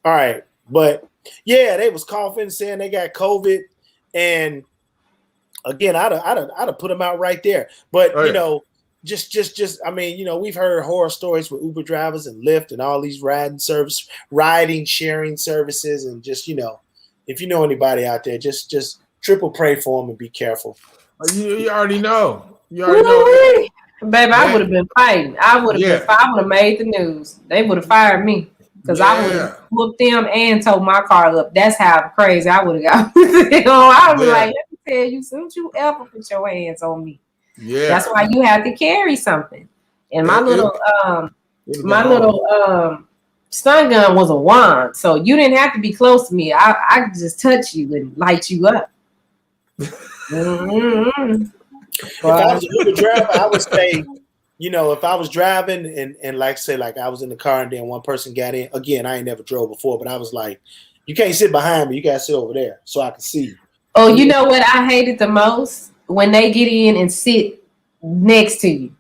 All right, but yeah, they was coughing, saying they got COVID, and again, I'd have put them out right there. But just I mean, we've heard horror stories with Uber drivers and Lyft and all these riding sharing services, and just if you know anybody out there, just triple pray for them and be careful. You already know. You already know. Baby, I would have been fighting. I would have made the news. They would have fired me because I would have whooped them and towed my car up. That's how crazy I would have got. I would be like, let me tell you, don't you ever put your hands on me. Yeah, that's why you have to carry something. And my little stun gun was a wand, so you didn't have to be close to me. I could just touch you and light you up. If I was an Uber driver, I would say, if I was driving and like I was in the car and then one person got in. Again, I ain't never drove before, but I was like, you can't sit behind me. You got to sit over there so I can see you. Oh, you know what I hated the most? When they get in and sit next to you.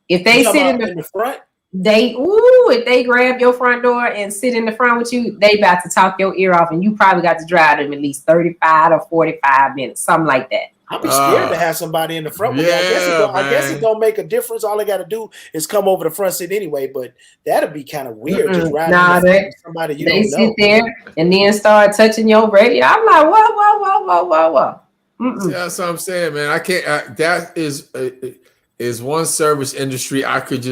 If they sit in the front, if they grab your front door and sit in the front with you, they about to talk your ear off, and you probably got to drive them at least 35 or 45 minutes, something like that. I'd be scared to have somebody in the front. I guess it don't make a difference. All they got to do is come over the front seat anyway. But that'd be kind of weird. Just riding somebody you don't know. They sit there and then start touching your radio. I'm like, whoa. Yeah, that's what I'm saying, man. I can't. That is one service industry I could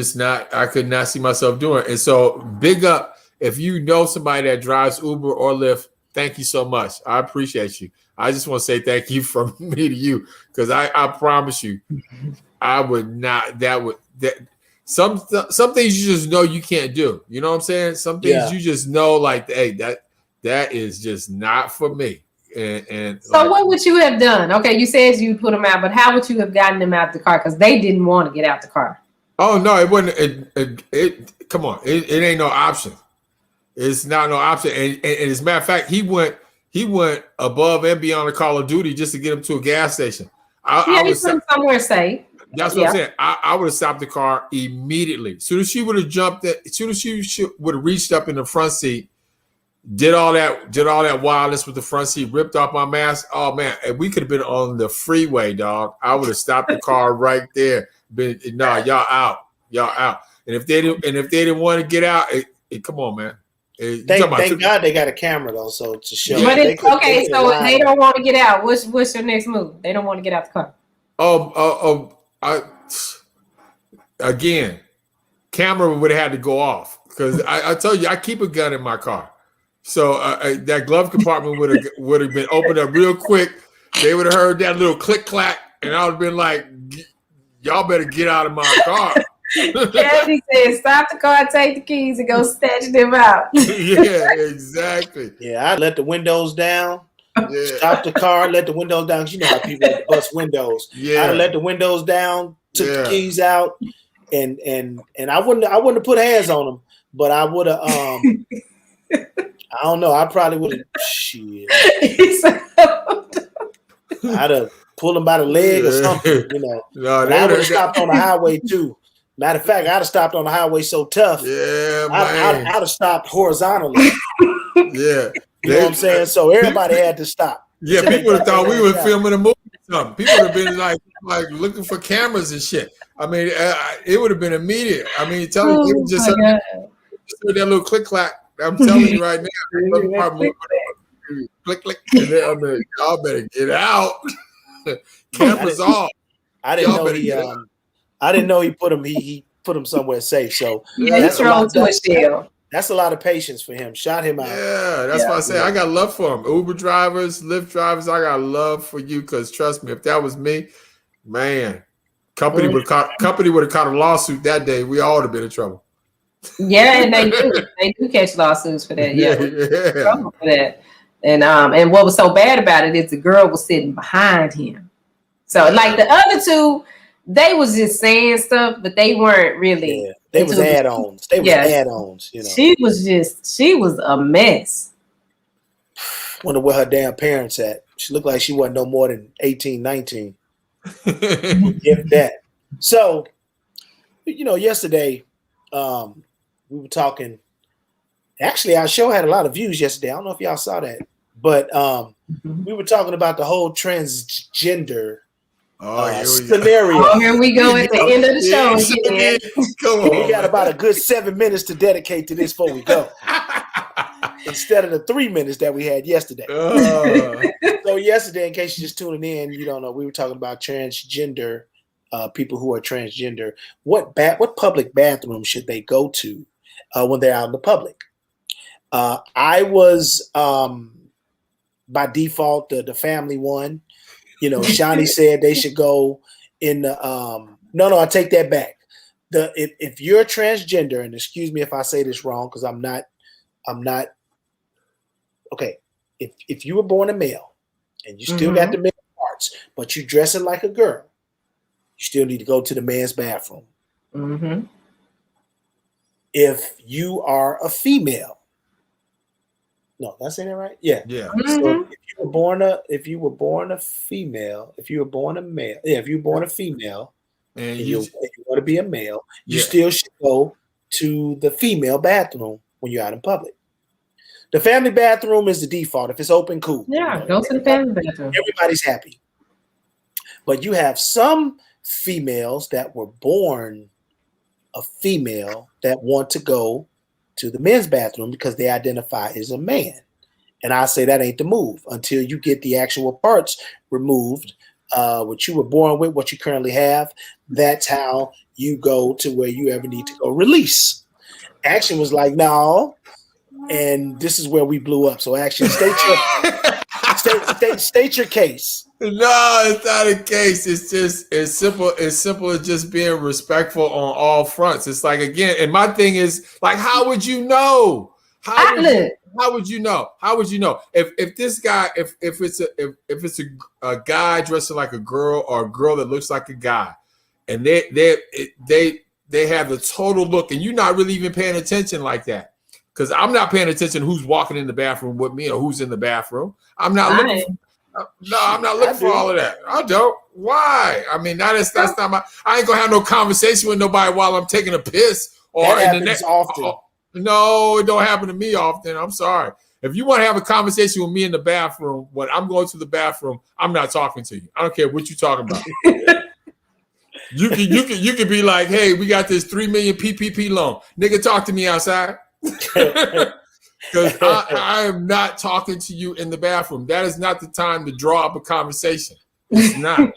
not see myself doing. And so, big up if you know somebody that drives Uber or Lyft. Thank you so much. I appreciate you. I just want to say thank you from me to you, because I promise you, I would not. Some things you just know you can't do. You know what I'm saying? Some things you just know, like, hey, that is just not for me. And So like, what would you have done? Okay, you said you put them out, but how would you have gotten them out the car? Because they didn't want to get out the car. oh no, it wasn't. It come on, it ain't no option. It's not no option. And as a matter of fact, he went above and beyond the Call of Duty just to get him to a gas station. Yeah, he put them somewhere safe. That's what I'm saying. I would have stopped the car immediately. As soon as she would have jumped, as soon as she would have reached up in the front seat, did all that wildness with the front seat, ripped off my mask. Oh man, and we could have been on the freeway, dog. I would have stopped the car right there. Y'all out. And if they didn't want to get out, come on, man. Thank God they got a camera though, so to show. But they don't want to get out. What's your next move? They don't want to get out the car. Again, camera would have had to go off because I told you I keep a gun in my car, so that glove compartment would have been opened up real quick. They would have heard that little click clack, and I would have been like, "Y'all better get out of my car." Kathy said, "Stop the car, take the keys, and go snatch them out." Yeah, exactly. Yeah, I let the windows down. Yeah. Stop the car, let the windows down. You know how people bust windows. Yeah, I let the windows down, took the keys out, and I wouldn't have put hands on them, but I would have. I don't know. I probably would have. Shit. I'd have pulled him by the leg or something. You know. No, I would have stopped on the highway too. Matter of fact, I'd have stopped on the highway so tough. Yeah, I'd have stopped horizontally. Yeah. You know what I'm saying? So everybody had to stop. Yeah, people would have thought we were filming a movie or something. People would have been like looking for cameras and shit. I mean, it would have been immediate. I mean, tell me, just heard that little click clack. I'm telling you right now, click click. And then, I mean, y'all better get out. Cameras off. I didn't know he put him. He put him somewhere safe. So that's wrong to a shell. That's a lot of patience for him. Shot him out. Yeah, that's why I say I got love for him. Uber drivers, Lyft drivers, I got love for you because trust me, if that was me, man, company would have caught a lawsuit that day. We all would have been in trouble. Yeah, and they do catch lawsuits for that. Yeah. Trouble for that. And what was so bad about it is the girl was sitting behind him. So like the other two, they was just saying stuff, but they weren't really. Yeah. They was add-ons. They was add-ons, you know. She was a mess. Wonder where her damn parents at. She looked like she wasn't no more than 18, 19. If that. So, you know, yesterday, we were talking. Actually, our show had a lot of views yesterday. I don't know if y'all saw that. But we were talking about the whole transgender scenario. Oh, here we go at the end of the show. Come on, we got about a good 7 minutes to dedicate to this before we go. Instead of the 3 minutes that we had yesterday. So yesterday, in case you're just tuning in, you don't know, we were talking about transgender people who are transgender. What public bathroom should they go to when they're out in the public? I was by default the family one. You know, Shawnee said they should go in the no, I take that back. If you're transgender, and excuse me if I say this wrong, because I'm not okay. If you were born a male and you still got the male parts, but you're dressing like a girl, you still need to go to the man's bathroom. Mm-hmm. If you are a female, no, did I say that right? Yeah. Yeah. Mm-hmm. So if you were born a female, if you were born a male, if you were born a female, and you want to be a male, you still should go to the female bathroom when you're out in public. The family bathroom is the default. If it's open, cool. Yeah, go to the family bathroom. Everybody's happy. But you have some females that were born a female that want to go to the men's bathroom because they identify as a man. And I say that ain't the move until you get the actual parts removed, what you were born with, what you currently have. That's how you go to where you ever need to go release. Action was like, no. And this is where we blew up. So Action, state your case. No, it's not a case. It's just as simple as just being respectful on all fronts. It's like, again, and my thing is like, how would you know? How would you know? How would you know if this guy, if it's a guy dressing like a girl or a girl that looks like a guy, and they have the total look, and you're not really even paying attention like that, because I'm not paying attention who's walking in the bathroom with me or who's in the bathroom. I'm not looking. I'm not looking for all of that. I don't. Why? I mean, that's not my. I ain't gonna have no conversation with nobody while I'm taking a piss or that in the happens often. No, it don't happen to me often. I'm sorry. If you want to have a conversation with me in the bathroom when I'm going to the bathroom, I'm not talking to you. I don't care what you're talking about. You can be like, hey, we got this 3 million PPP loan. Nigga, talk to me outside. Because I am not talking to you in the bathroom. That is not the time to draw up a conversation. It's not.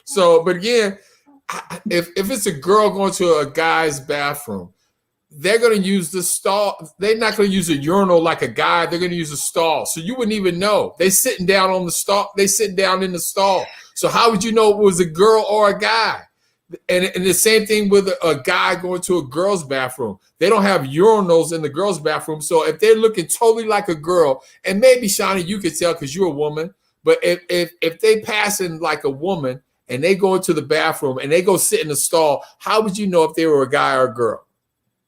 So, but again, if it's a girl going to a guy's bathroom, they're going to use the stall. They're not going to use a urinal like a guy. They're going to use a stall. So you wouldn't even know. They sitting down on the stall. They sitting down in the stall. So how would you know it was a girl or a guy? And the same thing with a guy going to a girl's bathroom. They don't have urinals in the girl's bathroom. So if they're looking totally like a girl, and maybe, Shawnee, you could tell because you're a woman, but if they passing like a woman and they go into the bathroom and they go sit in the stall, how would you know if they were a guy or a girl?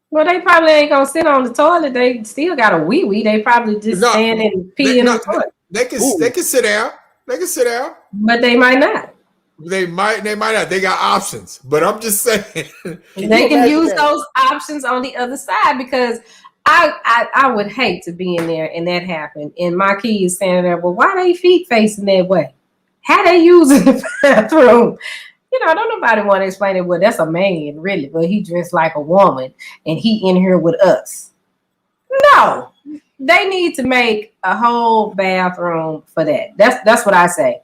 Well, they probably ain't gonna sit on the toilet. They still got a wee. They probably just stand and pee in the toilet. They can sit down. They can sit down. But they might not. They might not. They got options. But I'm just saying. They can use those options on the other side, because I would hate to be in there and that happened. And my kid is standing there, well, why they feet facing that way? How they using the bathroom? Don't nobody want to explain it. Well, that's a man, really, but he dressed like a woman and he in here with us. No, they need to make a whole bathroom for that. That's what I say.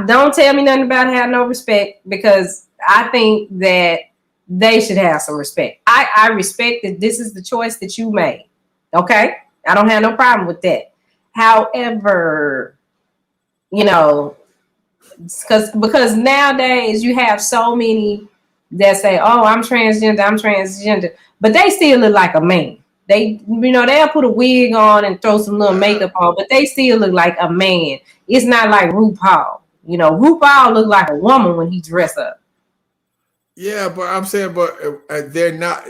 Don't tell me nothing about having no respect, because I think that they should have some respect. I respect that this is the choice that you made. Okay? I don't have no problem with that. However, because nowadays you have so many that say, oh, I'm transgender, but they still look like a man. They'll put a wig on and throw some little makeup on, but they still look like a man. It's not like RuPaul. RuPaul look like a woman when he dress up. Yeah, but I'm saying, they're not.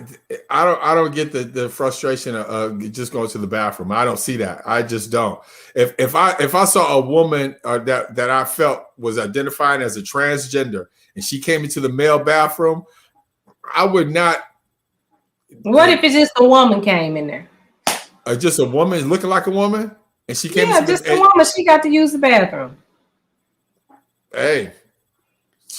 I don't get the frustration of just going to the bathroom. I don't see that. I just don't. If I saw a woman that I felt was identifying as a transgender and she came into the male bathroom, I would not. What if it's just a woman came in there? Just a woman looking like a woman, and she came. Yeah, just a woman. She got to use the bathroom. Hey.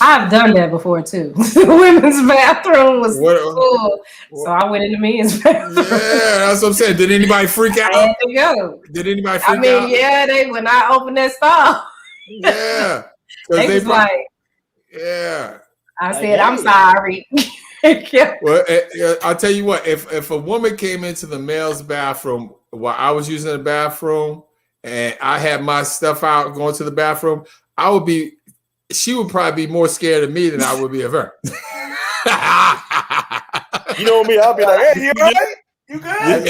I've done that before too. The women's bathroom was full, so I went in the men's bathroom. Yeah, that's what I'm saying. Did anybody freak out? I had to go. Did anybody freak out? Yeah, when I opened that stall. Yeah, they was like, yeah. I said, I'm sorry. Well, I'll tell you what. If a woman came into the male's bathroom while I was using the bathroom and I had my stuff out going to the bathroom, she would probably be more scared of me than I would be of her. You know me, I'll be like, hey, you all right? You good?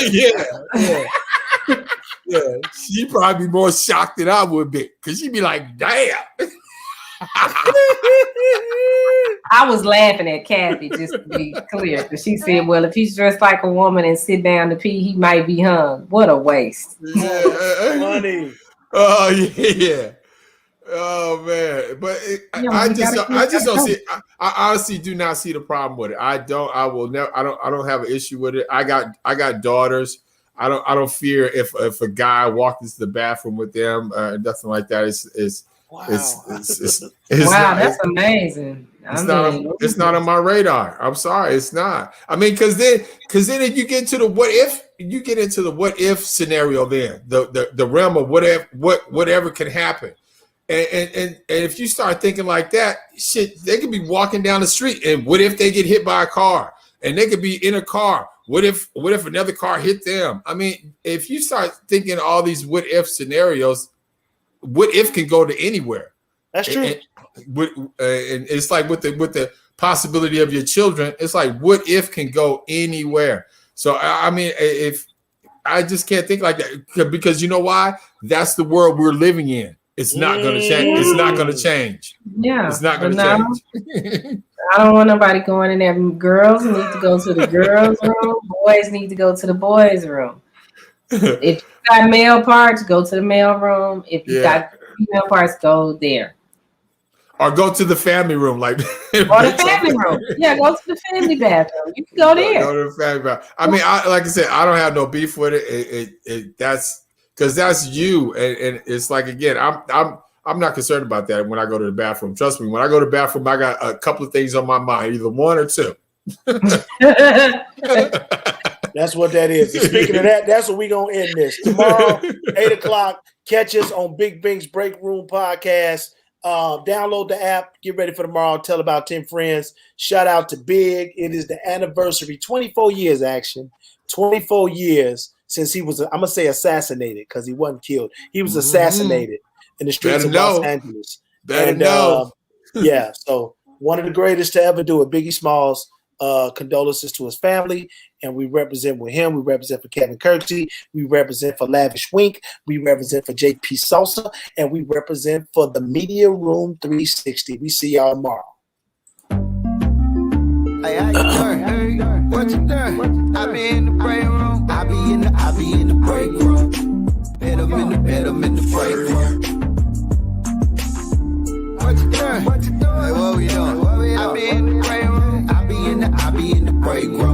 Yeah. She'd probably be more shocked than I would be, because she'd be like, damn. I was laughing at Kathy, just to be clear, because she said, well, if he's dressed like a woman and sit down to pee, he might be hung. What a waste. Yeah. Funny. Oh, yeah. Oh man, but I just don't see. I honestly do not see the problem with it. I will never. I don't have an issue with it. I got daughters. I don't fear if a guy walked into the bathroom with them, nothing like that. Wow. That's amazing. It's not on my radar. I'm sorry, it's not. I mean, because then if you get into the what if scenario, then the realm of whatever can happen. And if you start thinking like that, shit, they could be walking down the street, and what if they get hit by a car? And they could be in a car. What if another car hit them? I mean, if you start thinking all these what if scenarios, what if can go to anywhere. That's true. And it's like with the possibility of your children, it's like what if can go anywhere. So I mean, if I just can't think like that because you know why? That's the world we're living in. It's not going to change. It's not going to change. Yeah, it's not going to change. I don't want nobody going in there. Girls need to go to the girls' room. Boys need to go to the boys' room. If you got male parts, go to the male room. If you got female parts, go there. Or go to the family room, like or the family room. Yeah, go to the family bathroom. You can go there. Go to the family bathroom. I mean, like I said, I don't have no beef with it. That's because that's you, and it's like again, I'm not concerned about that when I go to the bathroom. Trust me, when I go to the bathroom, I got a couple of things on my mind, either one or two. That's what that is. And speaking of that, that's what we're going to end this. Tomorrow, 8 o'clock, catch us on Big Bink's Break Room Podcast. Download the app. Get ready for tomorrow. Tell about 10 friends. Shout out to Big. It is the anniversary. 24 years, action. 24 years since he was, I'm going to say assassinated because he wasn't killed. He was assassinated in the streets of Los Angeles. Better know. Yeah, so one of the greatest to ever do it. Biggie Smalls. Condolences to his family, and we represent with him. We represent for Kevin Kirksey. We represent for Lavish Wink. We represent for JP Salsa, and we represent for the Media Room 360. We see y'all tomorrow. Hey, how you doing? What you doing? I be in the break room. I be in the break room. Bet I'm in the break room. What you doing? Hey, what we doing? I be in the break room. I be in the break room.